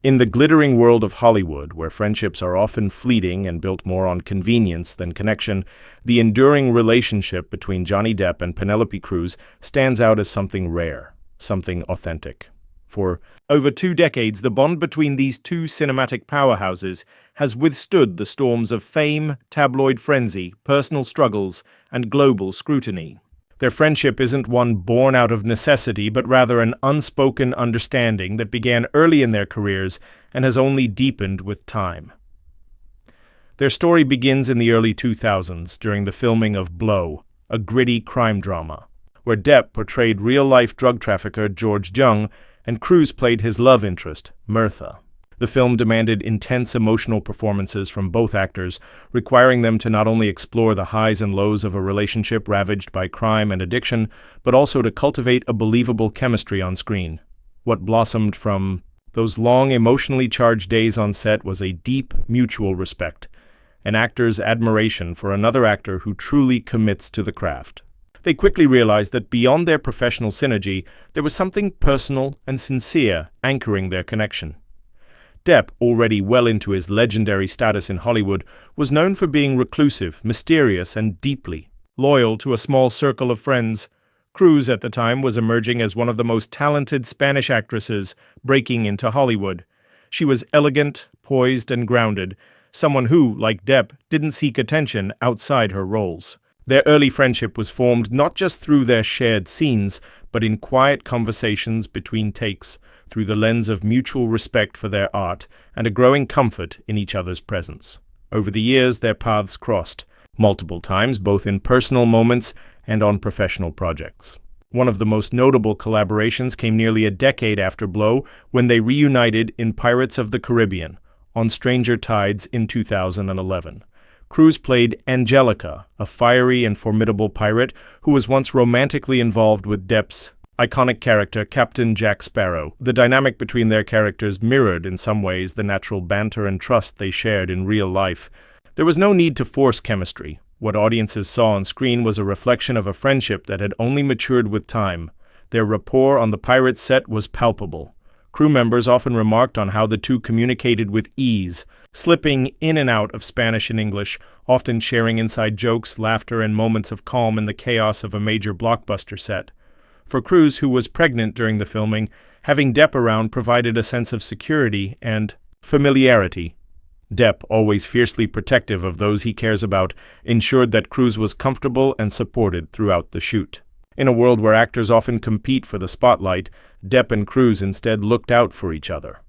In the glittering world of Hollywood, where friendships are often fleeting and built more on convenience than connection, the enduring relationship between Johnny Depp and Penélope Cruz stands out as something rare, something authentic. For over 2 decades, the bond between these two cinematic powerhouses has withstood the storms of fame, tabloid frenzy, personal struggles, and global scrutiny. Their friendship isn't one born out of necessity, but rather an unspoken understanding that began early in their careers and has only deepened with time. Their story begins in the early 2000s during the filming of Blow, a gritty crime drama, where Depp portrayed real-life drug trafficker George Jung and Cruz played his love interest, Mirtha. The film demanded intense emotional performances from both actors, requiring them to not only explore the highs and lows of a relationship ravaged by crime and addiction, but also to cultivate a believable chemistry on screen. What blossomed from those long, emotionally charged days on set was a deep, mutual respect, an actor's admiration for another actor who truly commits to the craft. They quickly realized that beyond their professional synergy, there was something personal and sincere anchoring their connection. Depp, already well into his legendary status in Hollywood, was known for being reclusive, mysterious, and deeply loyal to a small circle of friends. Cruz, at the time, was emerging as one of the most talented Spanish actresses breaking into Hollywood. She was elegant, poised, and grounded, someone who, like Depp, didn't seek attention outside her roles. Their early friendship was formed not just through their shared scenes, but in quiet conversations between takes, through the lens of mutual respect for their art and a growing comfort in each other's presence. Over the years, their paths crossed, multiple times, both in personal moments and on professional projects. One of the most notable collaborations came nearly a decade after Blow, when they reunited in Pirates of the Caribbean, on Stranger Tides in 2011. Cruz played Angelica, a fiery and formidable pirate who was once romantically involved with Depp's iconic character, Captain Jack Sparrow. The dynamic between their characters mirrored, in some ways, the natural banter and trust they shared in real life. There was no need to force chemistry. What audiences saw on screen was a reflection of a friendship that had only matured with time. Their rapport on the Pirates set was palpable. Crew members often remarked on how the two communicated with ease, slipping in and out of Spanish and English, often sharing inside jokes, laughter, and moments of calm in the chaos of a major blockbuster set. For Cruz, who was pregnant during the filming, having Depp around provided a sense of security and familiarity. Depp, always fiercely protective of those he cares about, ensured that Cruz was comfortable and supported throughout the shoot. In a world where actors often compete for the spotlight, Depp and Cruz instead looked out for each other.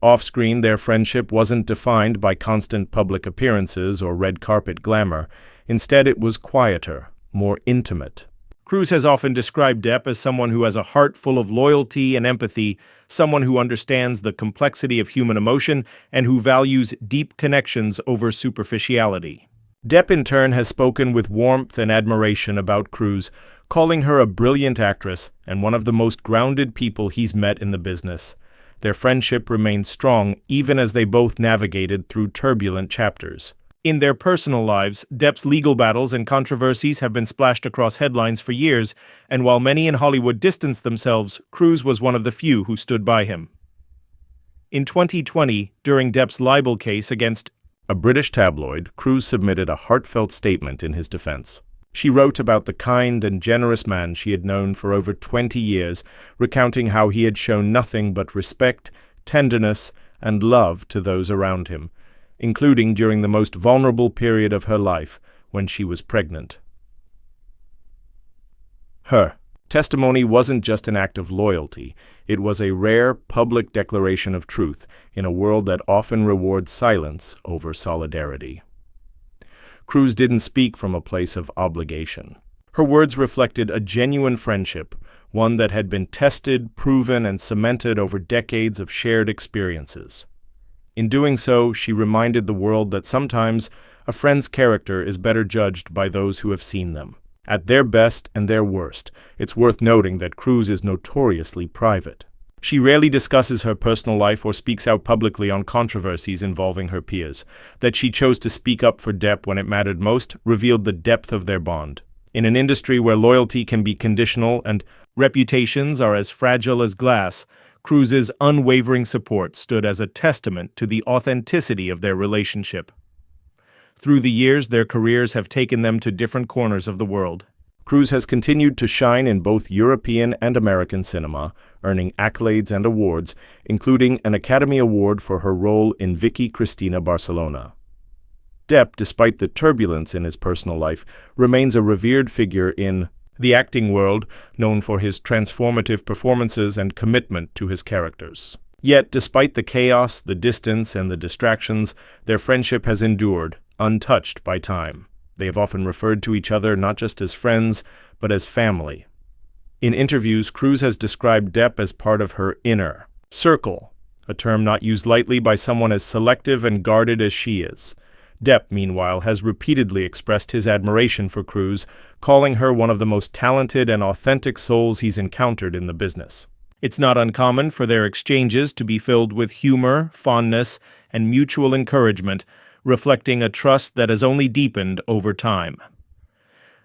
Off-screen, their friendship wasn't defined by constant public appearances or red carpet glamour. Instead, it was quieter, more intimate. Cruz has often described Depp as someone who has a heart full of loyalty and empathy, someone who understands the complexity of human emotion and who values deep connections over superficiality. Depp, in turn, has spoken with warmth and admiration about Cruz, calling her a brilliant actress and one of the most grounded people he's met in the business. Their friendship remained strong even as they both navigated through turbulent chapters. In their personal lives, Depp's legal battles and controversies have been splashed across headlines for years, and while many in Hollywood distanced themselves, Cruz was one of the few who stood by him. In 2020, during Depp's libel case against a British tabloid, Cruz submitted a heartfelt statement in his defense. She wrote about the kind and generous man she had known for over 20 years, recounting how he had shown nothing but respect, tenderness, and love to those around him, including during the most vulnerable period of her life, when she was pregnant. Her testimony wasn't just an act of loyalty, it was a rare public declaration of truth in a world that often rewards silence over solidarity. Cruz didn't speak from a place of obligation. Her words reflected a genuine friendship, one that had been tested, proven, and cemented over decades of shared experiences. In doing so, she reminded the world that sometimes a friend's character is better judged by those who have seen them. At their best and their worst, it's worth noting that Cruz is notoriously private. She rarely discusses her personal life or speaks out publicly on controversies involving her peers. That she chose to speak up for Depp when it mattered most revealed the depth of their bond. In an industry where loyalty can be conditional and reputations are as fragile as glass, Cruz's unwavering support stood as a testament to the authenticity of their relationship. Through the years, their careers have taken them to different corners of the world. Cruz has continued to shine in both European and American cinema, earning accolades and awards, including an Academy Award for her role in Vicky Cristina Barcelona. Depp, despite the turbulence in his personal life, remains a revered figure in the acting world, known for his transformative performances and commitment to his characters. Yet, despite the chaos, the distance, and the distractions, their friendship has endured, untouched by time. They have often referred to each other not just as friends, but as family. In interviews, Cruz has described Depp as part of her inner circle, a term not used lightly by someone as selective and guarded as she is. Depp, meanwhile, has repeatedly expressed his admiration for Cruz, calling her one of the most talented and authentic souls he's encountered in the business. It's not uncommon for their exchanges to be filled with humor, fondness, and mutual encouragement, reflecting a trust that has only deepened over time.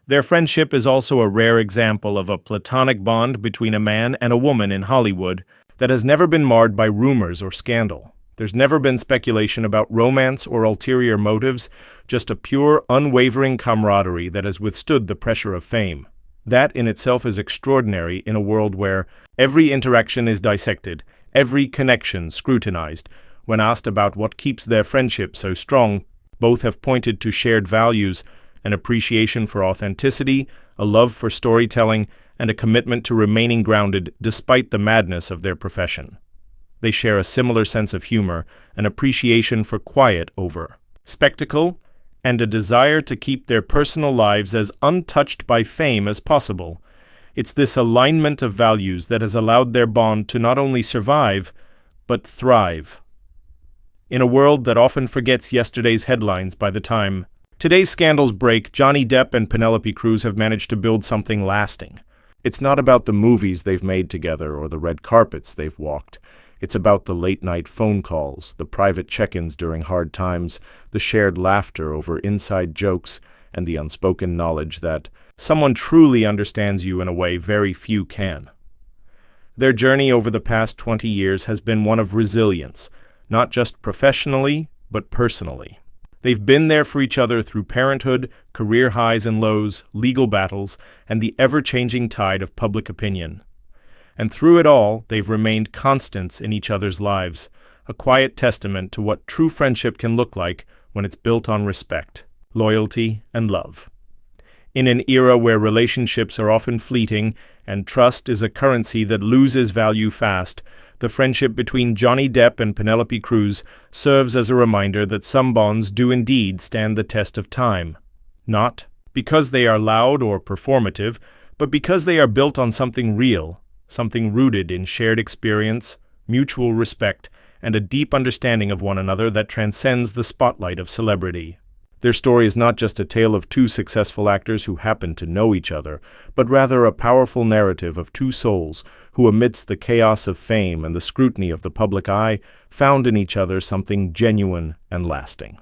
Their friendship is also a rare example of a platonic bond between a man and a woman in Hollywood that has never been marred by rumors or scandal. There's never been speculation about romance or ulterior motives, just a pure, unwavering camaraderie that has withstood the pressure of fame. That in itself is extraordinary in a world where every interaction is dissected, every connection scrutinized. When asked about what keeps their friendship so strong, both have pointed to shared values, an appreciation for authenticity, a love for storytelling, and a commitment to remaining grounded despite the madness of their profession. They share a similar sense of humor, an appreciation for quiet over spectacle, and a desire to keep their personal lives as untouched by fame as possible. It's this alignment of values that has allowed their bond to not only survive, but thrive. In a world that often forgets yesterday's headlines by the time today's scandals break, Johnny Depp and Penélope Cruz have managed to build something lasting. It's not about the movies they've made together or the red carpets they've walked. It's about the late-night phone calls, the private check-ins during hard times, the shared laughter over inside jokes, and the unspoken knowledge that someone truly understands you in a way very few can. Their journey over the past 20 years has been one of resilience, not just professionally, but personally. They've been there for each other through parenthood, career highs and lows, legal battles, and the ever-changing tide of public opinion. And through it all, they've remained constants in each other's lives, a quiet testament to what true friendship can look like when it's built on respect, loyalty, and love. In an era where relationships are often fleeting and trust is a currency that loses value fast, the friendship between Johnny Depp and Penélope Cruz serves as a reminder that some bonds do indeed stand the test of time. Not because they are loud or performative, but because they are built on something real, something rooted in shared experience, mutual respect, and a deep understanding of one another that transcends the spotlight of celebrity. Their story is not just a tale of two successful actors who happen to know each other, but rather a powerful narrative of two souls who, amidst the chaos of fame and the scrutiny of the public eye, found in each other something genuine and lasting.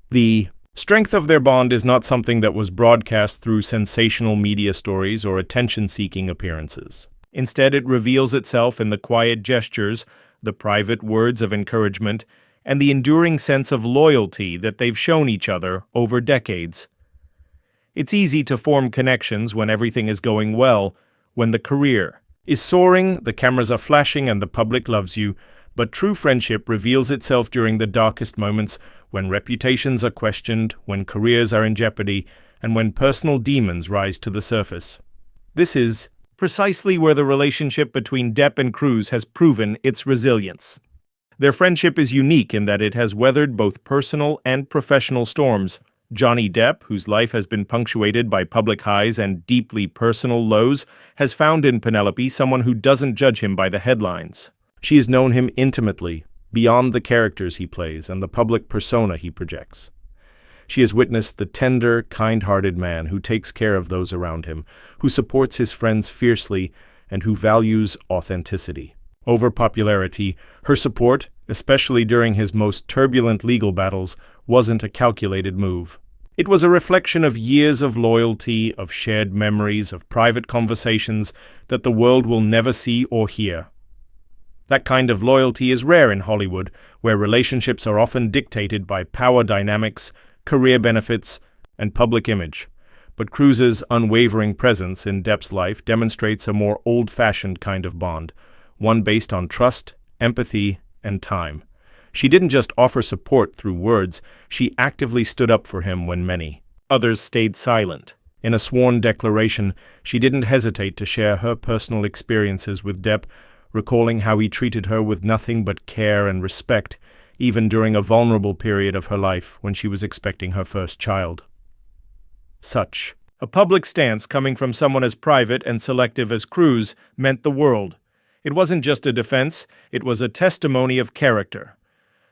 The strength of their bond is not something that was broadcast through sensational media stories or attention-seeking appearances. Instead, it reveals itself in the quiet gestures, the private words of encouragement, and the enduring sense of loyalty that they've shown each other over decades. It's easy to form connections when everything is going well, when the career is soaring, the cameras are flashing, and the public loves you, but true friendship reveals itself during the darkest moments, when reputations are questioned, when careers are in jeopardy, and when personal demons rise to the surface. This is precisely where the relationship between Depp and Cruz has proven its resilience. Their friendship is unique in that it has weathered both personal and professional storms. Johnny Depp, whose life has been punctuated by public highs and deeply personal lows, has found in Penélope someone who doesn't judge him by the headlines. She has known him intimately, beyond the characters he plays and the public persona he projects. She has witnessed the tender, kind-hearted man who takes care of those around him, who supports his friends fiercely, and who values authenticity. Over popularity, her support, especially during his most turbulent legal battles, wasn't a calculated move. It was a reflection of years of loyalty, of shared memories, of private conversations that the world will never see or hear. That kind of loyalty is rare in Hollywood, where relationships are often dictated by power dynamics, career benefits, and public image. But Cruz's unwavering presence in Depp's life demonstrates a more old-fashioned kind of bond, one based on trust, empathy, and time. She didn't just offer support through words, she actively stood up for him when many others stayed silent. In a sworn declaration, she didn't hesitate to share her personal experiences with Depp, recalling how he treated her with nothing but care and respect, even during a vulnerable period of her life when she was expecting her first child. Such a public stance coming from someone as private and selective as Cruz meant the world. It wasn't just a defense, it was a testimony of character.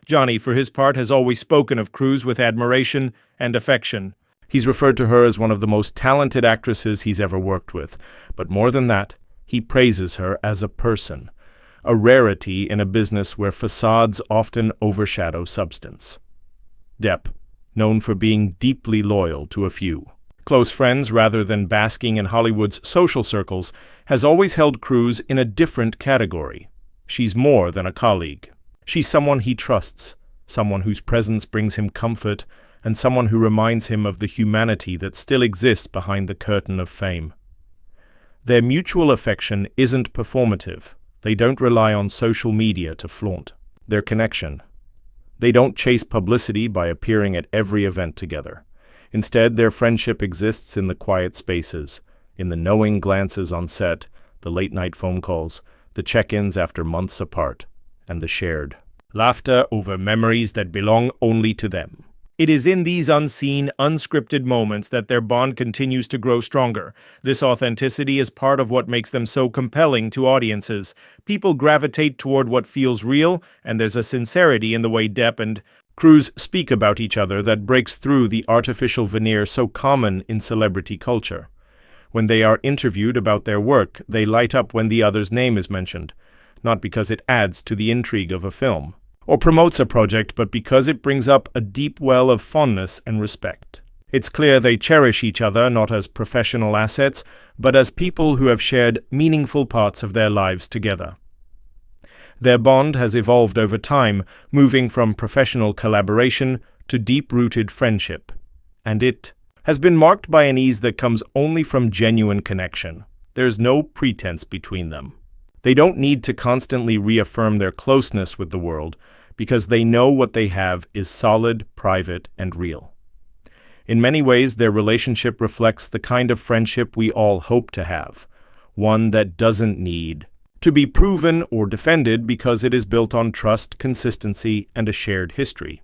Johnny, for his part, has always spoken of Cruz with admiration and affection. He's referred to her as one of the most talented actresses he's ever worked with. But more than that, he praises her as a person, a rarity in a business where facades often overshadow substance. Depp, known for being deeply loyal to a few close friends rather than basking in Hollywood's social circles, has always held Cruz in a different category. She's more than a colleague. She's someone he trusts, someone whose presence brings him comfort, and someone who reminds him of the humanity that still exists behind the curtain of fame. Their mutual affection isn't performative. They don't rely on social media to flaunt their connection. They don't chase publicity by appearing at every event together. Instead, their friendship exists in the quiet spaces, in the knowing glances on set, the late-night phone calls, the check-ins after months apart, and the shared laughter over memories that belong only to them. It is in these unseen, unscripted moments that their bond continues to grow stronger. This authenticity is part of what makes them so compelling to audiences. People gravitate toward what feels real, and there's a sincerity in the way Depp and Cruz speak about each other that breaks through the artificial veneer so common in celebrity culture. When they are interviewed about their work, they light up when the other's name is mentioned, not because it adds to the intrigue of a film or promotes a project, but because it brings up a deep well of fondness and respect. It's clear they cherish each other not as professional assets, but as people who have shared meaningful parts of their lives together. Their bond has evolved over time, moving from professional collaboration to deep-rooted friendship, and it has been marked by an ease that comes only from genuine connection. There's no pretense between them. They don't need to constantly reaffirm their closeness with the world, because they know what they have is solid, private, and real. In many ways, their relationship reflects the kind of friendship we all hope to have, one that doesn't need to be proven or defended because it is built on trust, consistency, and a shared history.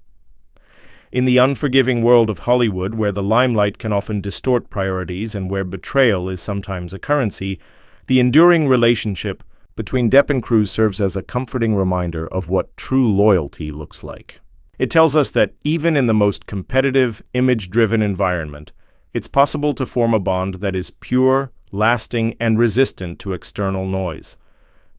In the unforgiving world of Hollywood, where the limelight can often distort priorities and where betrayal is sometimes a currency, the enduring relationship between Depp and Cruz serves as a comforting reminder of what true loyalty looks like. It tells us that even in the most competitive, image-driven environment, it's possible to form a bond that is pure, lasting, and resistant to external noise.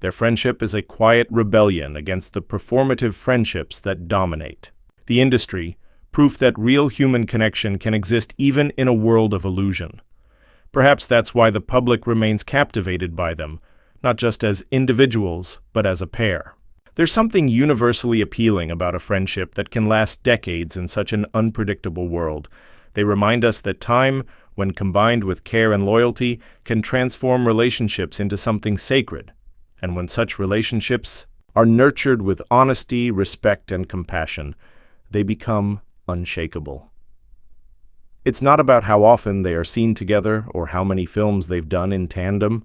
Their friendship is a quiet rebellion against the performative friendships that dominate the industry, proof that real human connection can exist even in a world of illusion. Perhaps that's why the public remains captivated by them, not just as individuals, but as a pair. There's something universally appealing about a friendship that can last decades in such an unpredictable world. They remind us that time, when combined with care and loyalty, can transform relationships into something sacred. And when such relationships are nurtured with honesty, respect, and compassion, they become unshakable. It's not about how often they are seen together or how many films they've done in tandem.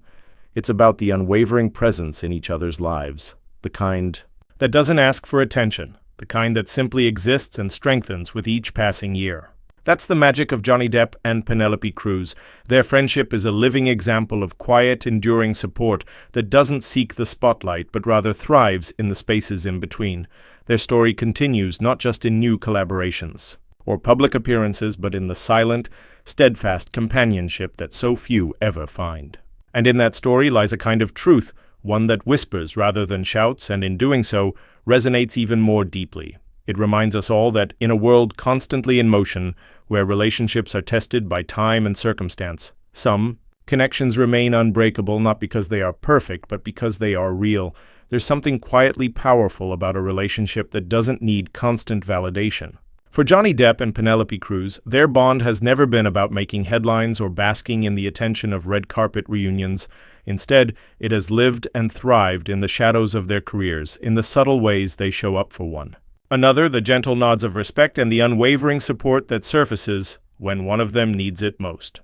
It's about the unwavering presence in each other's lives, the kind that doesn't ask for attention, the kind that simply exists and strengthens with each passing year. That's the magic of Johnny Depp and Penélope Cruz. Their friendship is a living example of quiet, enduring support that doesn't seek the spotlight but rather thrives in the spaces in between. Their story continues not just in new collaborations or public appearances, but in the silent, steadfast companionship that so few ever find. And in that story lies a kind of truth, one that whispers rather than shouts, and in doing so, resonates even more deeply. It reminds us all that in a world constantly in motion, where relationships are tested by time and circumstance, some connections remain unbreakable not because they are perfect, but because they are real. There's something quietly powerful about a relationship that doesn't need constant validation. For Johnny Depp and Penélope Cruz, their bond has never been about making headlines or basking in the attention of red carpet reunions. Instead, it has lived and thrived in the shadows of their careers, in the subtle ways they show up for one another, the gentle nods of respect, and the unwavering support that surfaces when one of them needs it most.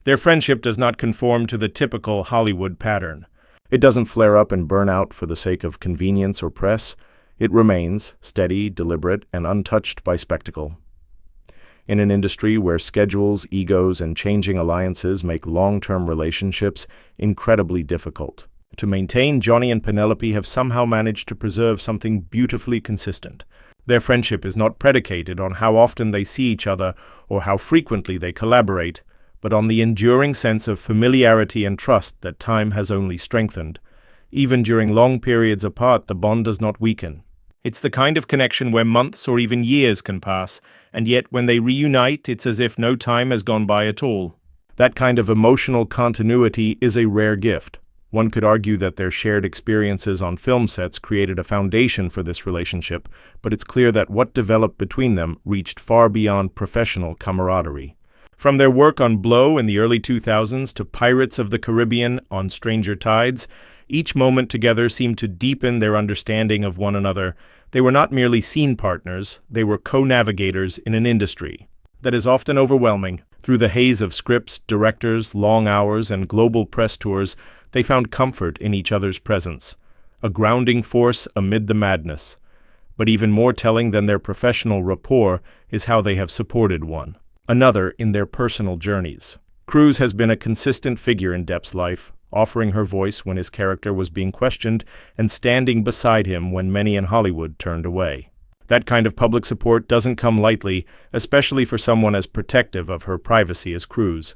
Their friendship does not conform to the typical Hollywood pattern. It doesn't flare up and burn out for the sake of convenience or press. It remains steady, deliberate, and untouched by spectacle. In an industry where schedules, egos, and changing alliances make long-term relationships incredibly difficult to maintain, Johnny and Penelope have somehow managed to preserve something beautifully consistent. Their friendship is not predicated on how often they see each other or how frequently they collaborate, but on the enduring sense of familiarity and trust that time has only strengthened. Even during long periods apart, the bond does not weaken. It's the kind of connection where months or even years can pass, and yet when they reunite, it's as if no time has gone by at all. That kind of emotional continuity is a rare gift. One could argue that their shared experiences on film sets created a foundation for this relationship, but it's clear that what developed between them reached far beyond professional camaraderie. From their work on Blow in the early 2000s to Pirates of the Caribbean on Stranger Tides, each moment together seemed to deepen their understanding of one another. They were not merely scene partners, they were co-navigators in an industry that is often overwhelming. Through the haze of scripts, directors, long hours, and global press tours, they found comfort in each other's presence, a grounding force amid the madness. But even more telling than their professional rapport is how they have supported one another in their personal journeys. Cruz has been a consistent figure in Depp's life, offering her voice when his character was being questioned and standing beside him when many in Hollywood turned away. That kind of public support doesn't come lightly, especially for someone as protective of her privacy as Cruz.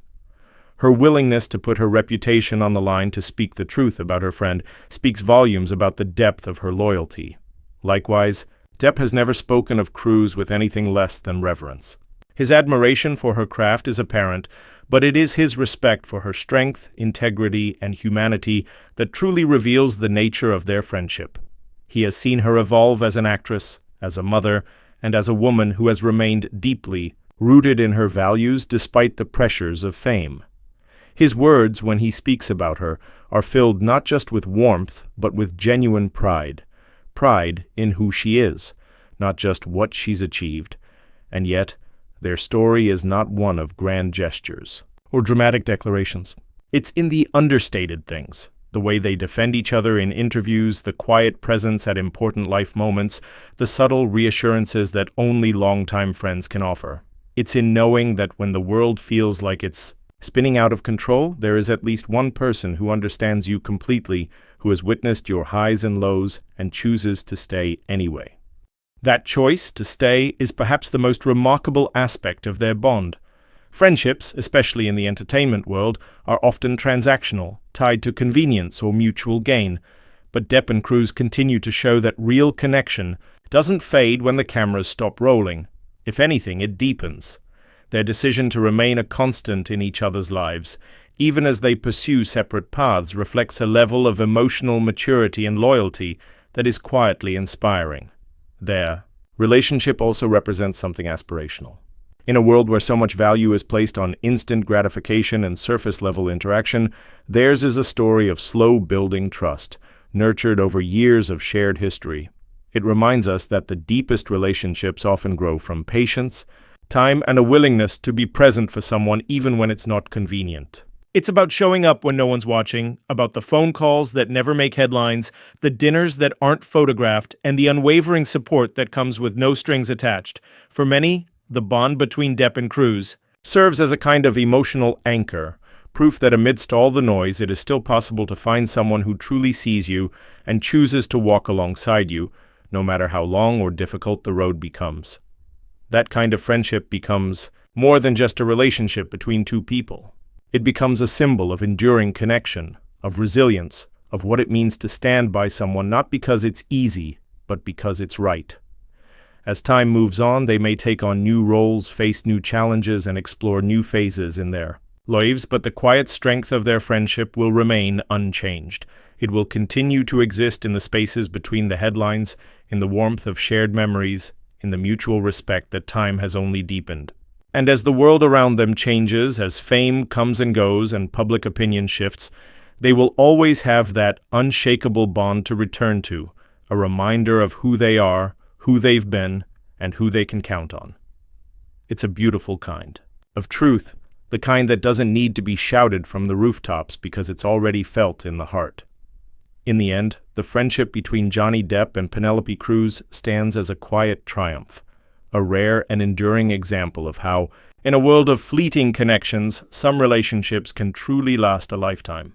Her willingness to put her reputation on the line to speak the truth about her friend speaks volumes about the depth of her loyalty. Likewise, Depp has never spoken of Cruz with anything less than reverence. His admiration for her craft is apparent, but it is his respect for her strength, integrity, and humanity that truly reveals the nature of their friendship. He has seen her evolve as an actress, as a mother, and as a woman who has remained deeply rooted in her values despite the pressures of fame. His words, when he speaks about her, are filled not just with warmth, but with genuine pride. Pride in who she is, not just what she's achieved. And yet, their story is not one of grand gestures or dramatic declarations. It's in the understated things, the way they defend each other in interviews, the quiet presence at important life moments, the subtle reassurances that only longtime friends can offer. It's in knowing that when the world feels like it's spinning out of control, there is at least one person who understands you completely, who has witnessed your highs and lows and chooses to stay anyway. That choice to stay is perhaps the most remarkable aspect of their bond. Friendships, especially in the entertainment world, are often transactional, tied to convenience or mutual gain. But Depp and Cruz continue to show that real connection doesn't fade when the cameras stop rolling. If anything, it deepens. Their decision to remain a constant in each other's lives, even as they pursue separate paths, reflects a level of emotional maturity and loyalty that is quietly inspiring. Their relationship also represents something aspirational. In a world where so much value is placed on instant gratification and surface-level interaction, theirs is a story of slow-building trust, nurtured over years of shared history. It reminds us that the deepest relationships often grow from patience, time, and a willingness to be present for someone even when it's not convenient. It's about showing up when no one's watching, about the phone calls that never make headlines, the dinners that aren't photographed, and the unwavering support that comes with no strings attached. For many, the bond between Depp and Cruz serves as a kind of emotional anchor, proof that amidst all the noise, it is still possible to find someone who truly sees you and chooses to walk alongside you, no matter how long or difficult the road becomes. That kind of friendship becomes more than just a relationship between two people. It becomes a symbol of enduring connection, of resilience, of what it means to stand by someone not because it's easy, but because it's right. As time moves on, they may take on new roles, face new challenges, and explore new phases in their lives, but the quiet strength of their friendship will remain unchanged. It will continue to exist in the spaces between the headlines, in the warmth of shared memories, in the mutual respect that time has only deepened. And as the world around them changes, as fame comes and goes and public opinion shifts, they will always have that unshakable bond to return to, a reminder of who they are, who they've been, and who they can count on. It's a beautiful kind of truth, the kind that doesn't need to be shouted from the rooftops because it's already felt in the heart. In the end, the friendship between Johnny Depp and Penélope Cruz stands as a quiet triumph, a rare and enduring example of how, in a world of fleeting connections, some relationships can truly last a lifetime.